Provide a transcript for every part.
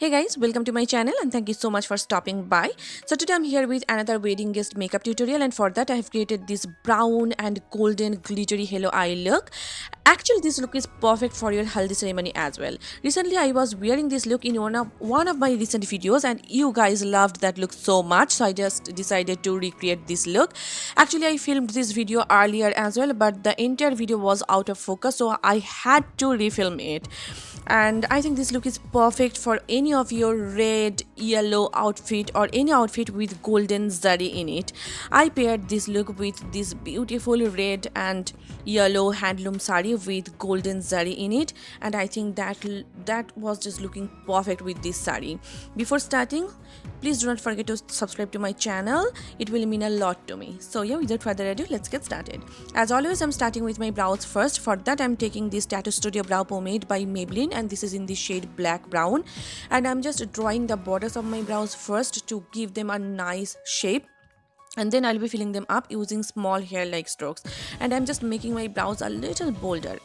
Hey guys, welcome to my channel and thank you so much for stopping by. So today I'm here with another wedding guest makeup tutorial, and for that I have created this brown and golden glittery halo eye look. Actually this look is perfect for your haldi ceremony as well. Recently I was wearing this look in one of my recent videos and you guys loved that look so much, so I just decided to recreate this look. Actually I filmed this video earlier as well, but the entire video was out of focus, so I had to refilm it. And I think this look is perfect for any of your red yellow outfit or any outfit with golden zari in it. I paired this look with this beautiful red and yellow handloom sari with golden zari in it, and I think that was just looking perfect with this sari. Before starting, please do not forget to subscribe to my channel, it will mean a lot to me. So yeah, without further ado, let's get started. As always, I'm starting with my brows first. For that I'm taking this Tattoo Studio brow pomade by Maybelline, and this is in the shade black brown, and I'm just drawing the borders of my brows first to give them a nice shape, and then I'll be filling them up using small hair like strokes. And I'm just making my brows a little bolder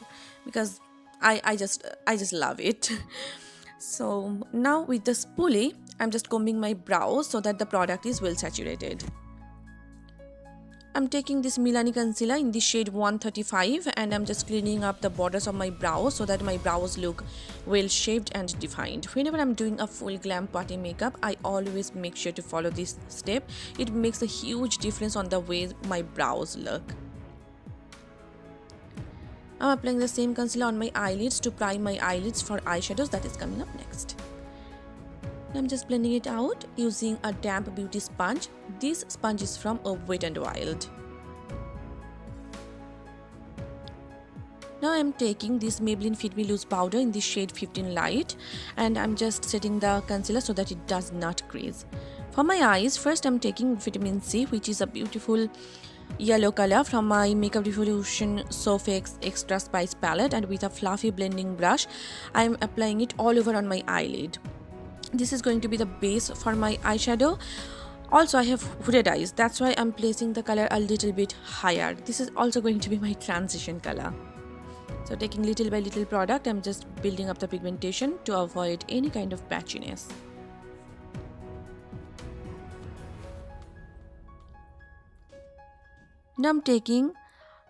because I just love it. So now with the spoolie I'm just combing my brows so that the product is well saturated. I'm taking this Milani concealer in the shade 135, and I'm just cleaning up the borders of my brows so that my brows look well shaped and defined. Whenever I'm doing a full glam party makeup, I always make sure to follow this step. It makes a huge difference on the way my brows look. I'm applying the same concealer on my eyelids to prime my eyelids for eyeshadows that is coming up next. I'm just blending it out using a damp beauty sponge. This sponge is from a Wet n Wild. Now I'm taking this Maybelline Fit Me Loose powder in the shade 15 Light, and I'm just setting the concealer so that it does not crease. For my eyes, first I'm taking vitamin C, which is a beautiful yellow color from my Makeup Revolution Sofx Extra Spice palette, and with a fluffy blending brush I'm applying it all over on my eyelid. This is going to be the base for my eyeshadow. Also I have hooded eyes, that's why I'm placing the color a little bit higher. This is also going to be my transition color. So taking little by little product, I'm just building up the pigmentation to avoid any kind of patchiness. Now I'm taking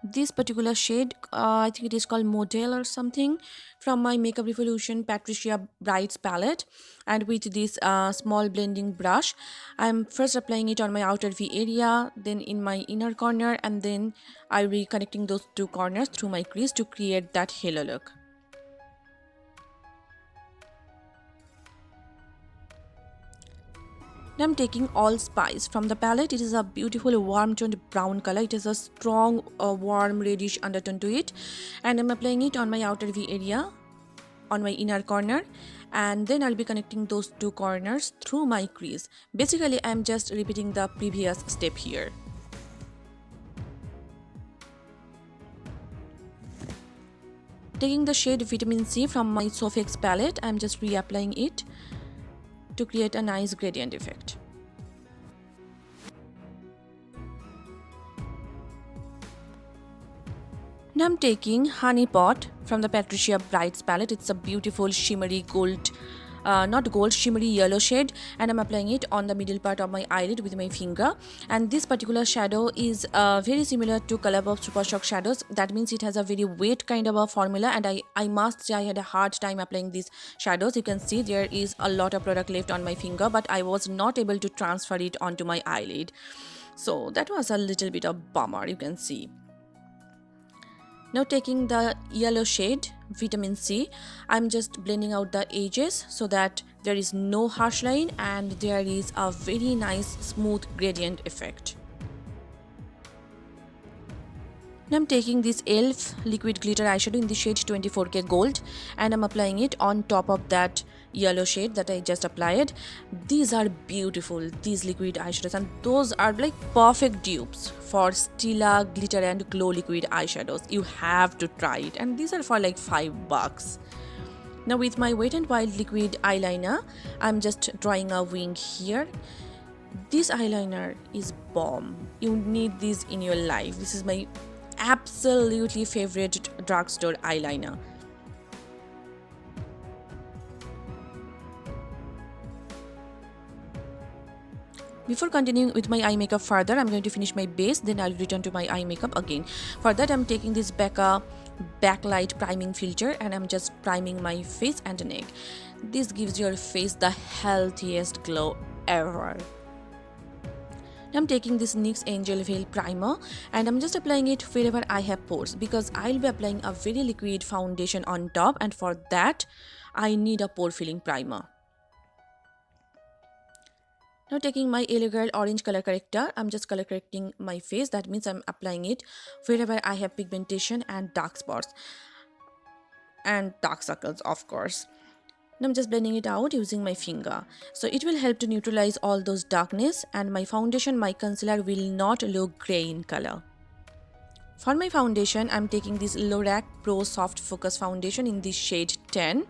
this particular shade, I think it is called Model or something, from my Makeup Revolution Patricia Brights palette, and with this small blending brush I'm first applying it on my outer V area, then in my inner corner, and then I'm reconnecting those two corners through my crease to create that halo look. Now I'm taking Allspice from the palette. It is a beautiful warm toned brown color. It has a strong warm reddish undertone to it, and I'm applying it on my outer V area, on my inner corner, and then I'll be connecting those two corners through my crease. Basically I'm just repeating the previous step here. Taking the shade Vitamin C from my Sofx palette, I'm just reapplying it to create a nice gradient effect. Now I'm taking Honey Pot from the Patricia Brights palette. It's a beautiful shimmery gold, not gold, shimmery yellow shade, and I'm applying it on the middle part of my eyelid with my finger. And this particular shadow is very similar to Colourpop Super Shock shadows. That means it has a very wet kind of a formula, and I must say I had a hard time applying these shadows. You can see there is a lot of product left on my finger, but I was not able to transfer it onto my eyelid. So that was a little bit of bummer, you can see. Now taking the yellow shade Vitamin C, I'm just blending out the edges so that there is no harsh line and there is a very nice smooth gradient effect. Now I'm taking this e.l.f. liquid glitter eyeshadow in the shade 24K Gold, and I'm applying it on top of that yellow shade that I just applied. These are beautiful, these liquid eyeshadows, and those are like perfect dupes for Stila glitter and glow liquid eyeshadows. You have to try it, and these are for like $5. Now with my Wet n Wild liquid eyeliner, I'm just drawing a wing here. This eyeliner is bomb. You need this in your life. This is my absolutely favorite drugstore eyeliner. Before continuing with my eye makeup further, I'm going to finish my base, then I'll return to my eye makeup again. For that, I'm taking this Becca Backlight priming filter and I'm just priming my face and neck. This gives your face the healthiest glow ever. I'm taking this NYX Angel Veil primer and I'm just applying it wherever I have pores because I'll be applying a very liquid foundation on top, and for that I need a pore filling primer. Now taking my L.A.Girl orange color corrector, I'm just color correcting my face. That means I'm applying it wherever I have pigmentation and dark spots and dark circles, of course. Now I'm just blending it out using my finger. So it will help to neutralize all those darkness, and my foundation, my concealer will not look grey in color. For my foundation, I'm taking this Lorac Pro Soft Focus Foundation in the shade 10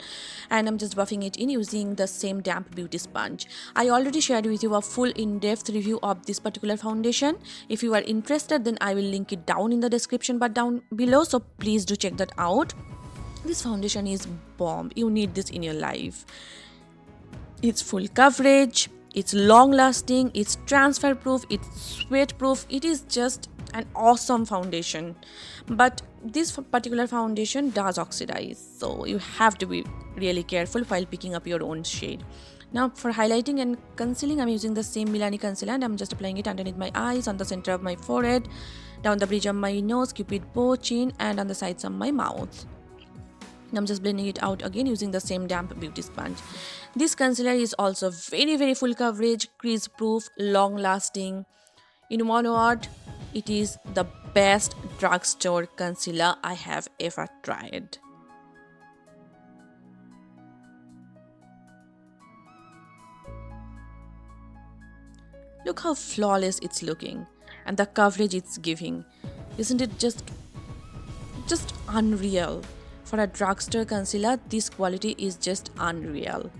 and I'm just buffing it in using the same damp beauty sponge. I already shared with you a full in-depth review of this particular foundation. If you are interested, then I will link it down in the description bar down below, so please do check that out. This foundation is bomb. You need this in your life. It's full coverage, it's long lasting, it's transfer proof, it's sweat proof. It is just an awesome foundation, but this particular foundation does oxidize, so you have to be really careful while picking up your own shade. Now for highlighting and concealing, I'm using the same Milani concealer and I'm just applying it underneath my eyes, on the center of my forehead, down the bridge of my nose, cupid bow, chin, and on the sides of my mouth. I'm just blending it out again using the same damp beauty sponge. This concealer is also very full coverage, crease proof, long lasting. In one word, it is the best drugstore concealer I have ever tried. Look how flawless it's looking and the coverage it's giving. Isn't it just unreal? For a drugstore concealer, this quality is just unreal.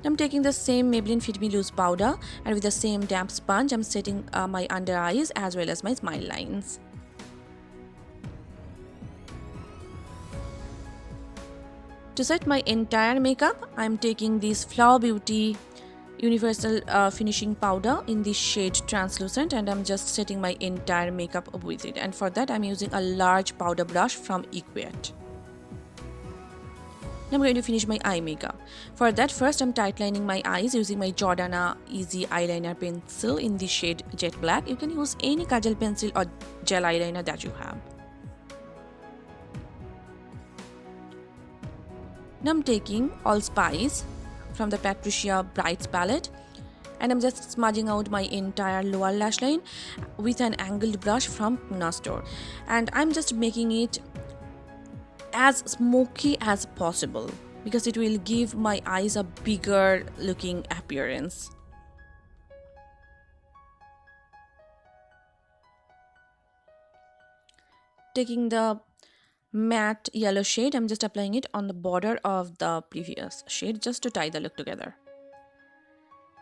I'm taking the same Maybelline Fit Me Loose powder and with the same damp sponge, I'm setting my under eyes as well as my smile lines. To set my entire makeup, I'm taking this Flower Beauty Universal Finishing Powder in the shade Translucent and I'm just setting my entire makeup with it. And for that, I'm using a large powder brush from Equiet. Now I'm going to finish my eye makeup. For that, first I'm tightlining my eyes using my Jordana Easy Eyeliner Pencil in the shade Jet Black. You can use any kajal pencil or gel eyeliner that you have. Now I'm taking Allspice from the Patricia Brights palette and I'm just smudging out my entire lower lash line with an angled brush from Puna Store. And I'm just making it as smoky as possible because it will give my eyes a bigger looking appearance. Taking the matte yellow shade, I'm just applying it on the border of the previous shade just to tie the look together.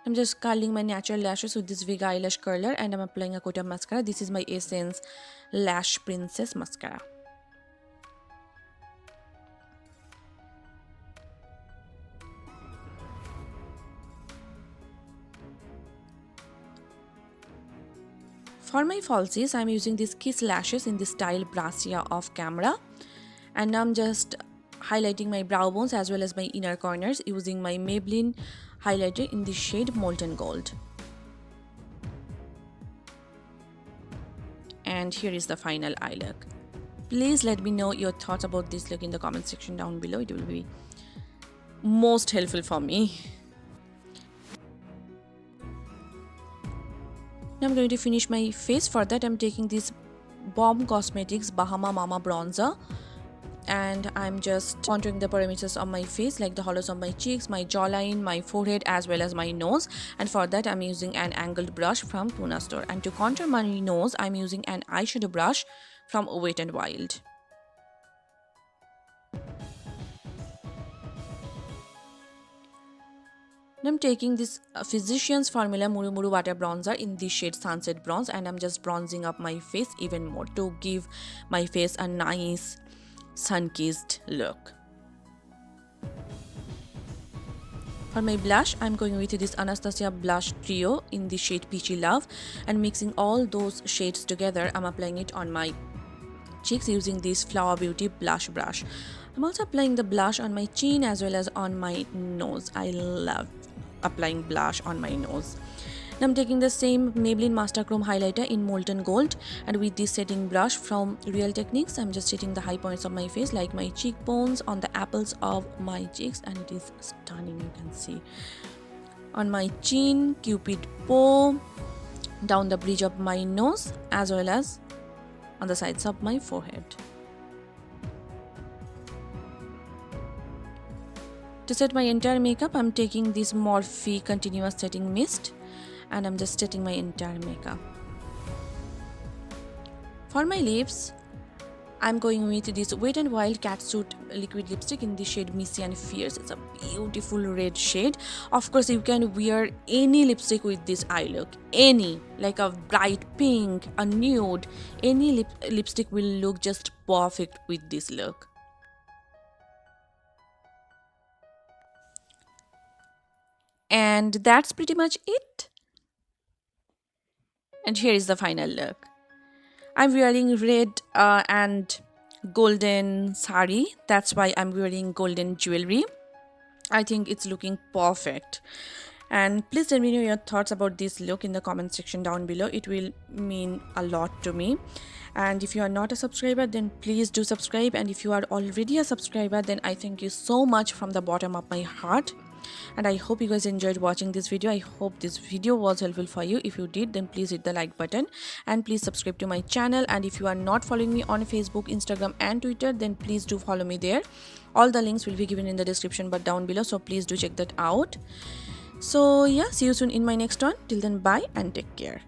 I'm just curling my natural lashes with this Big Eyelash Curler and I'm applying a coat of mascara. This is my Essence Lash Princess Mascara. For my falsies, I'm using these Kiss lashes in the style Brasia off camera and I'm just highlighting my brow bones as well as my inner corners using my Maybelline highlighter in the shade Molten Gold. And here is the final eye look. Please let me know your thoughts about this look in the comment section down below. It will be most helpful for me. Now I'm going to finish my face. For that, I'm taking this Balm Cosmetics Bahama Mama Bronzer and I'm just contouring the perimeters of my face like the hollows of my cheeks, my jawline, my forehead as well as my nose, and for that I'm using an angled brush from Puna Store, and to contour my nose I'm using an eyeshadow brush from Wet n Wild. I'm taking this Physicians Formula Murumuru Water Bronzer in the shade Sunset Bronze and I'm just bronzing up my face even more to give my face a nice sun-kissed look. For my blush, I'm going with this Anastasia blush trio in the shade Peachy Love, and mixing all those shades together, I'm applying it on my cheeks using this Flower Beauty blush brush. I'm also applying the blush on my chin as well as on my nose. I love applying blush on my nose. Now I'm taking the same Maybelline Master Chrome highlighter in Molten Gold, and with this setting brush from Real Techniques, I'm just hitting the high points of my face like my cheekbones, on the apples of my cheeks, and it is stunning, you can see. On my chin, cupid bow, down the bridge of my nose as well as on the sides of my forehead. To set my entire makeup, I'm taking this Morphe Continuous Setting Mist, and I'm just setting my entire makeup. For my lips, I'm going with this Wet n Wild Catsuit liquid lipstick in the shade Missy and Fierce. It's a beautiful red shade. Of course, you can wear any lipstick with this eye look. Any, like a bright pink, a nude, any lipstick will look just perfect with this look. And that's pretty much it. And here is the final look. I'm wearing red and golden saree. That's why I'm wearing golden jewelry. I think it's looking perfect. And please let me know your thoughts about this look in the comment section down below. It will mean a lot to me. And if you are not a subscriber, then please do subscribe. And if you are already a subscriber, then I thank you so much from the bottom of my heart. And I hope you guys enjoyed watching this video. I hope this video was helpful for you. If you did, then please hit the like button and please subscribe to my channel. And if you are not following me on Facebook, Instagram and Twitter, then please do follow me there. All the links will be given in the description but down below, so please do check that out. So yeah, see you soon in my next one. Till then, bye and take care.